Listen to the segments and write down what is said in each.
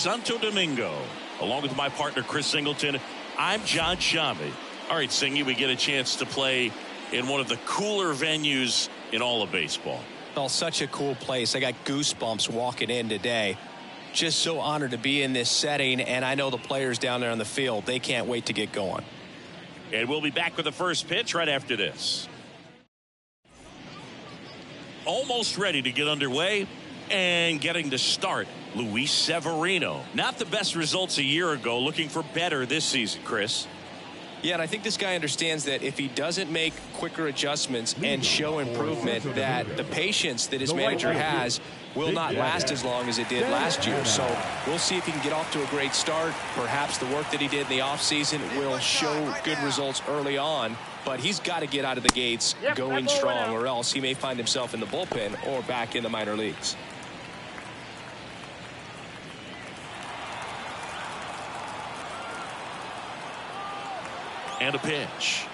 Santo Domingo. Along with my partner Chris Singleton, I'm John Shambi. All right, Singy, we get a chance to play in one of the cooler venues in all of baseball. Oh, such a cool place. I got goosebumps walking in today. Just so honored to be in this setting, and I know the players down there on the field, they can't wait to get going. And we'll be back with the first pitch right after this. Almost ready to get underway and getting to start, Luis Severino. Not the best results a year ago, looking for better this season, Chris. Yeah, and I think this guy understands that if he doesn't make quicker adjustments and show improvement, that the patience that his manager has will not last as long as it did last year. So we'll see if he can get off to a great start. Perhaps the work that he did in the offseason will show good results early on, but he's got to get out of the gates going strong, or else he may find himself in the bullpen or back in the minor leagues. And a pitch.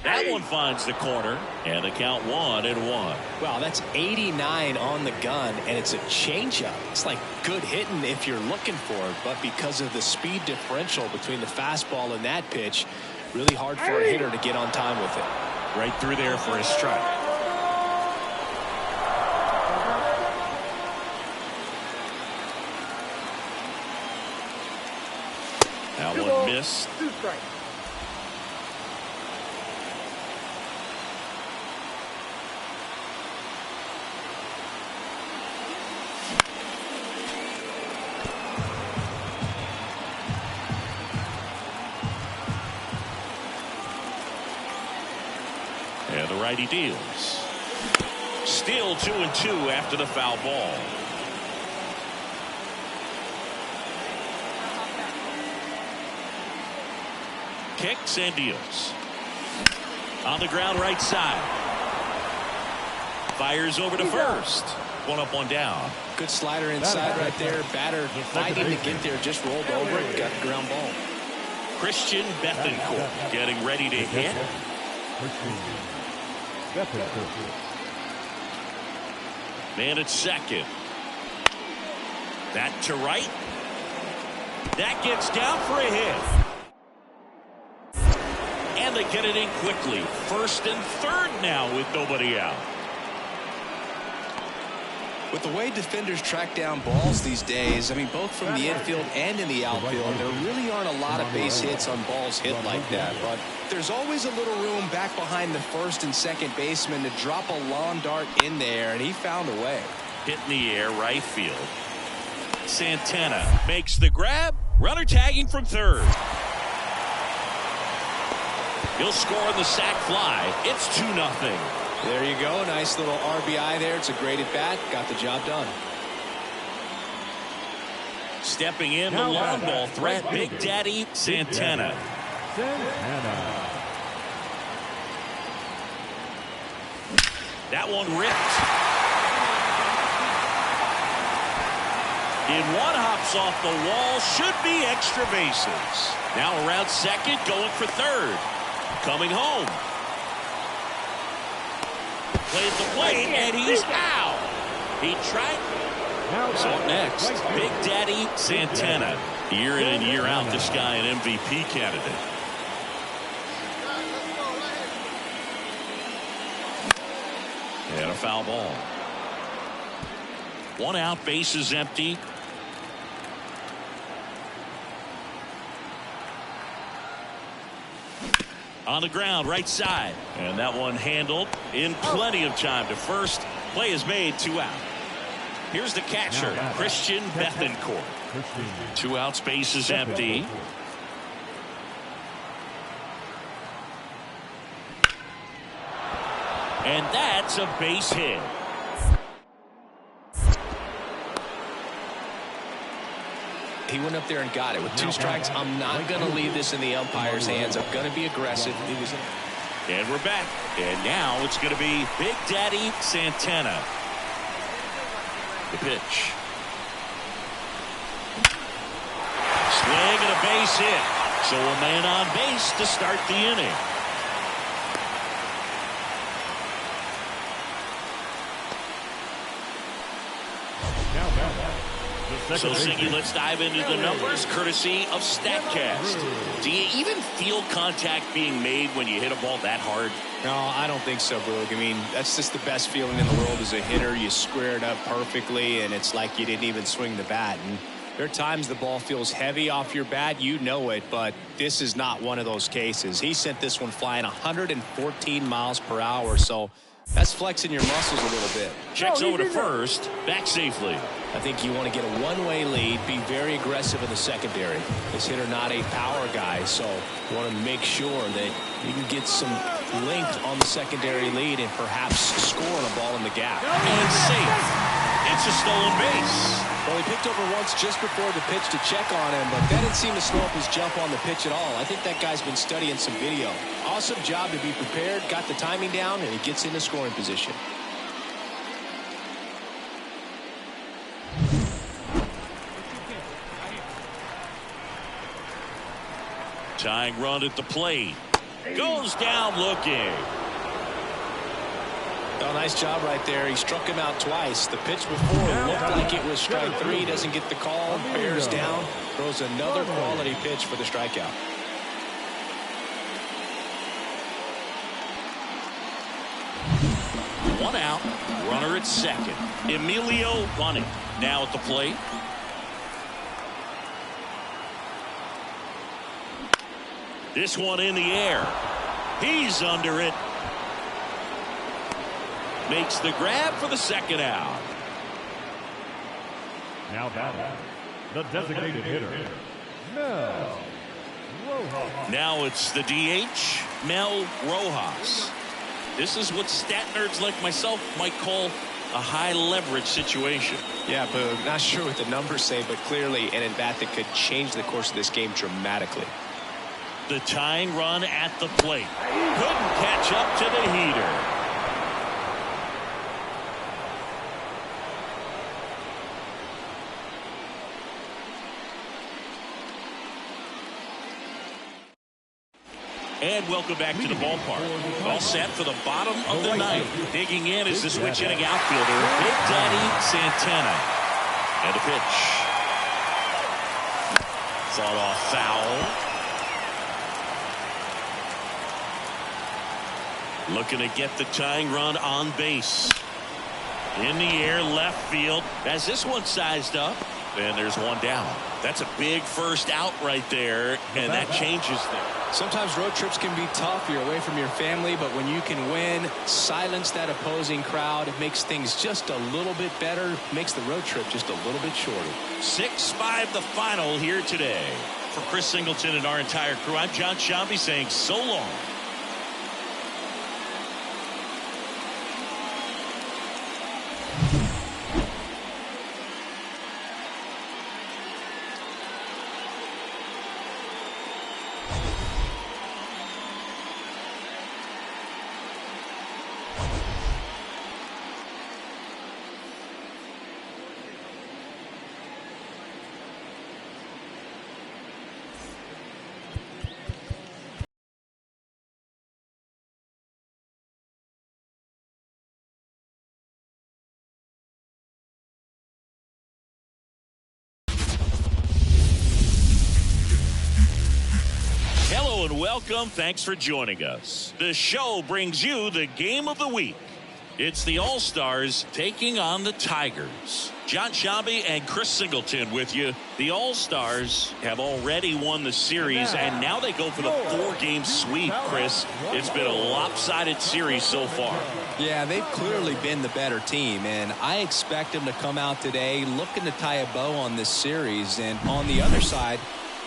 That one finds the corner, and the count 1-1. Wow, that's 89 on the gun, and it's a changeup. It's like good hitting if you're looking for it, but because of the speed differential between the fastball and that pitch, really hard for a hitter to get on time with it. Right through there for a strike. That one missed. 2 strikes. And the righty deals. Still 2-2 after the foul ball. Kicks and deals. On the ground right side. Fires over to first. 1 up, 1 down. Good slider inside right there. Batter fighting to get there, just rolled over it, got the ground ball. Christian Bethancourt getting ready to hit. Man at second. That to right. That gets down for a hit. And they get it in quickly. First and third now with nobody out. With the way defenders track down balls these days, I mean, both from the infield and in the outfield, there really aren't a lot of base hits on balls hit like that. But there's always a little room back behind the first and second baseman to drop a lawn dart in there, and he found a way. Hit in the air, right field. Santana makes the grab. Runner tagging from third. He'll score on the sac fly. It's 2-0. There you go. Nice little RBI there. It's a great at bat. Got the job done. Stepping in the long ball threat, Big Daddy Santana. That one ripped. In one, hops off the wall. Should be extra bases. Now around second, going for third. Coming home. Plays the plate, and he's out. He tried. So up next, Big Daddy Santana. Year in and year out, this guy an MVP candidate. And a foul ball. 1 out, bases empty. On the ground, right side. And that one handled in plenty of time to first. Play is made, 2 out. Here's the catcher, Christian Bethancourt. 2 outs, bases empty. And that's a base hit. He went up there and got it. With 2 strikes, I'm not going to leave this in the umpire's hands. I'm going to be aggressive. And we're back. And now it's going to be Big Daddy Santana. The pitch. Swing and a base hit. So a man on base to start the inning. So, Siggy, let's dive into the numbers courtesy of StatCast. Do you even feel contact being made when you hit a ball that hard? No, I don't think so, Boog. I mean, that's just the best feeling in the world as a hitter. You square it up perfectly, and it's like you didn't even swing the bat. And there are times the ball feels heavy off your bat. You know it, but this is not one of those cases. He sent this one flying 114 miles per hour, so that's flexing your muscles a little bit. Checks over to first, back safely. I think you want to get a one-way lead, be very aggressive in the secondary. This hitter not a power guy, so you want to make sure that you can get some length on the secondary lead and perhaps score on a ball in the gap. And safe. It's a stolen base. Well, he picked over once just before the pitch to check on him, but that didn't seem to slow up his jump on the pitch at all. I think that guy's been studying some video. Awesome job to be prepared, got the timing down, and he gets into scoring position. Tying run at the plate. Goes down looking. Oh, nice job right there. He struck him out twice. The pitch before looked like it was strike three. Doesn't get the call. Bears down. Throws another quality pitch for the strikeout. One out. Runner at second. Emilio running. Now at the plate. This one in the air. He's under it. Makes the grab for the second out. Now batting, the designated hitter, Mel Rojas. Now it's the DH, Mel Rojas. This is what stat nerds like myself might call a high leverage situation. Yeah, but not sure what the numbers say, but clearly an at-bat that could change the course of this game dramatically. The tying run at the plate. Couldn't catch up to the heater. And welcome back to the ballpark. All set for the bottom of the ninth. Digging in is the switch hitting outfielder, Big Daddy Santana. And a pitch. Fought off foul. Looking to get the tying run on base. In the air, left field. As this one sized up. And there's one down. That's a big first out right there, and that changes things. Sometimes road trips can be tough. You're away from your family, but when you can win, silence that opposing crowd, it makes things just a little bit better, makes the road trip just a little bit shorter. 6-5 the final here today. For Chris Singleton and our entire crew, I'm John Shambi saying so long. And welcome. Thanks for joining us. The show brings you the game of the week. It's the All-Stars taking on the Tigers. John Shambi and Chris Singleton with you. The All-Stars have already won the series, and now they go for the 4-game sweep, Chris. It's been a lopsided series so far. Yeah, they've clearly been the better team, and I expect them to come out today looking to tie a bow on this series. And on the other side,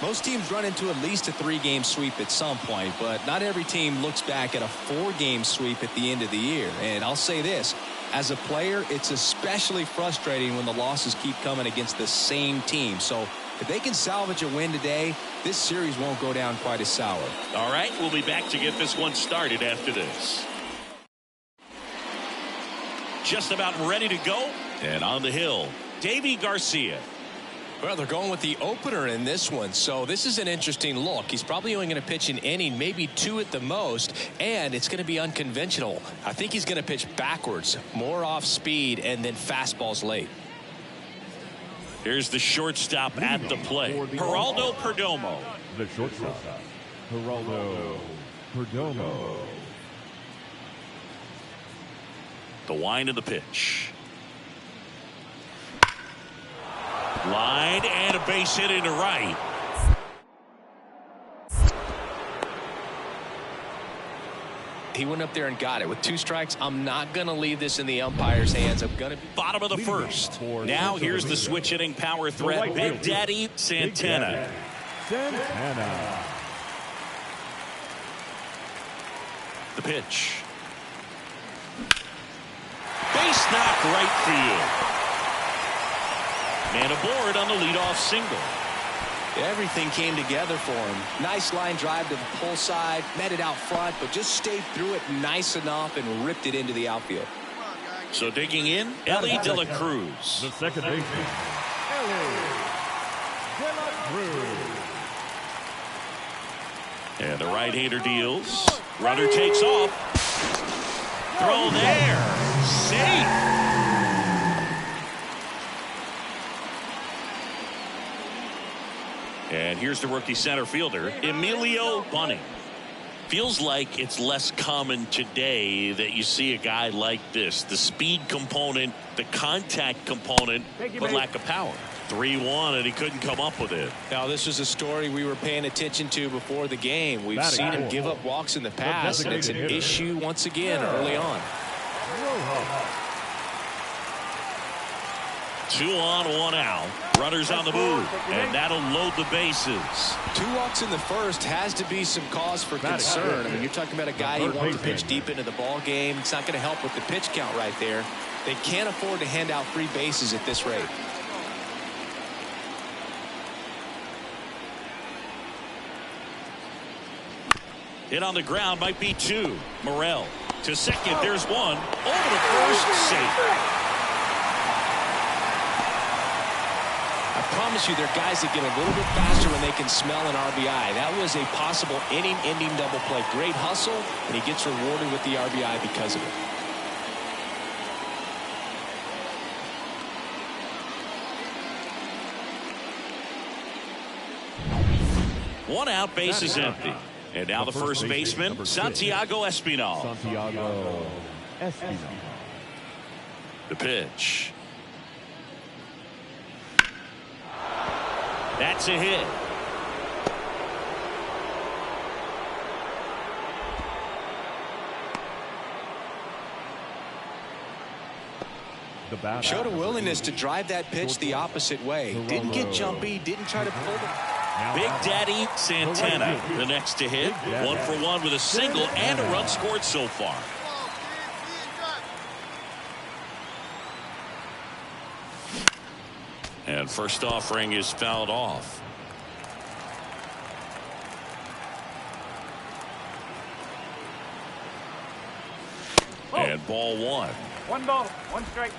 most teams run into at least a 3-game sweep at some point, but not every team looks back at a 4-game sweep at the end of the year. And I'll say this, as a player, it's especially frustrating when the losses keep coming against the same team. So if they can salvage a win today, this series won't go down quite as sour. All right, we'll be back to get this one started after this. Just about ready to go, and on the hill, Davy Garcia. Well, they're going with the opener in this one, so this is an interesting look. He's probably only going to pitch an inning, maybe 2 at the most, and it's going to be unconventional. I think he's going to pitch backwards, more off speed, and then fastballs late. Here's the shortstop at the plate, Geraldo Perdomo. The shortstop, Geraldo Perdomo. The wind of the pitch. Line and a base hit into right. He went up there and got it. With 2 strikes, I'm not going to leave this in the umpire's hands. I'm going to be bottom of the first. Now here's the switch hitting power threat, Big Daddy Santana. Santana. The pitch. Base knock right field. Man aboard on the leadoff single. Everything came together for him. Nice line drive to the pull side, met it out front, but just stayed through it nice enough and ripped it into the outfield. So digging in, Ellie De La Cruz. The second baseman, Ellie De La Cruz. And the right-hander deals. Runner takes off. Throw there. Safe. And here's the rookie center fielder, Emilio Bunning. Feels like it's less common today that you see a guy like this. The speed component, the contact component, but lack of power. 3-1, and he couldn't come up with it. Now, this was a story we were paying attention to before the game. We've seen him give up walks in the past, and it's an issue once again early on. 2 on, 1 out. Runners on the move, and that'll load the bases. 2 walks in the first has to be some cause for concern. I mean, you're talking about a guy who wants to pitch deep into the ball game. It's not going to help with the pitch count right there. They can't afford to hand out free bases at this rate. Hit on the ground might be 2. Morel to second. There's 1. Over to first. Safe. I promise you, there are guys that get a little bit faster when they can smell an RBI. That was a possible inning-ending double play. Great hustle, and he gets rewarded with the RBI because of it. One out, base is empty. And now the first baseman, Santiago Espinal. Santiago Espinal. The pitch. That's a hit. Showed a willingness to drive that pitch the opposite way. Didn't get jumpy, didn't try to pull the... Big Daddy Santana, the next to hit. 1 for 1 with a single and a run scored so far. And first offering is fouled off. And ball 1. 1 ball, 1 strike.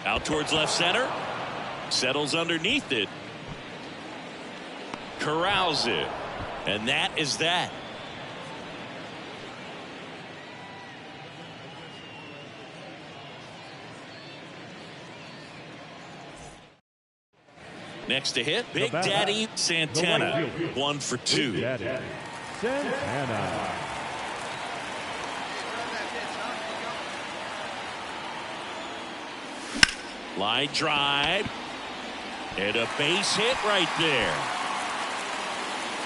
Out towards left center. Settles underneath it. Corrals it. And that is that. Next to hit, Big Daddy Santana. 1 for 2. Big Daddy Santana. Line drive. And a base hit right there.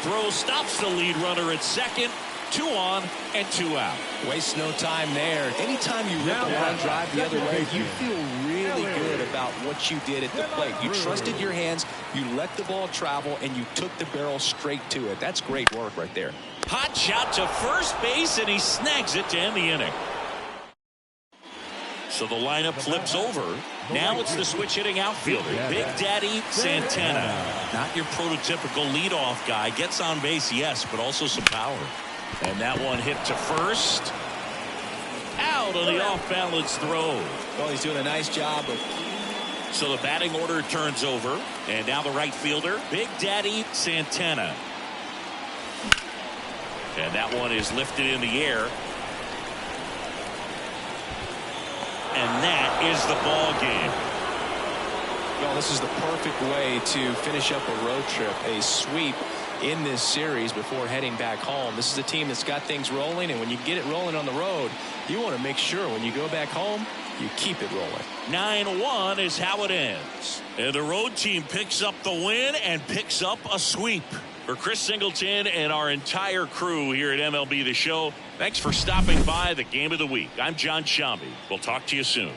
Throw stops the lead runner at second. 2 on and 2 out. Waste no time there. Anytime you rip a line drive the other way, you feel really good about what you did at the plate. You trusted your hands, you let the ball travel, and you took the barrel straight to it. That's great work right there. Hot shot to first base, and he snags it to end the inning. So the lineup flips over. Now it's the switch hitting outfielder, Big Daddy Santana. Not your prototypical leadoff guy. Gets on base, yes, but also some power. And that one hit to first. Out on the off-balance throw. Well, he's doing a nice job of... So the batting order turns over. And now the right fielder, Big Daddy Santana. And that one is lifted in the air. And that is the ball game. Well, this is the perfect way to finish up a road trip, a sweep in this series before heading back home. This is a team that's got things rolling, and when you get it rolling on the road, you want to make sure when you go back home, you keep it rolling. 9-1 is how it ends. And the road team picks up the win and picks up a sweep. For Chris Singleton and our entire crew here at MLB The Show, thanks for stopping by the Game of the Week. I'm John Shambi. We'll talk to you soon.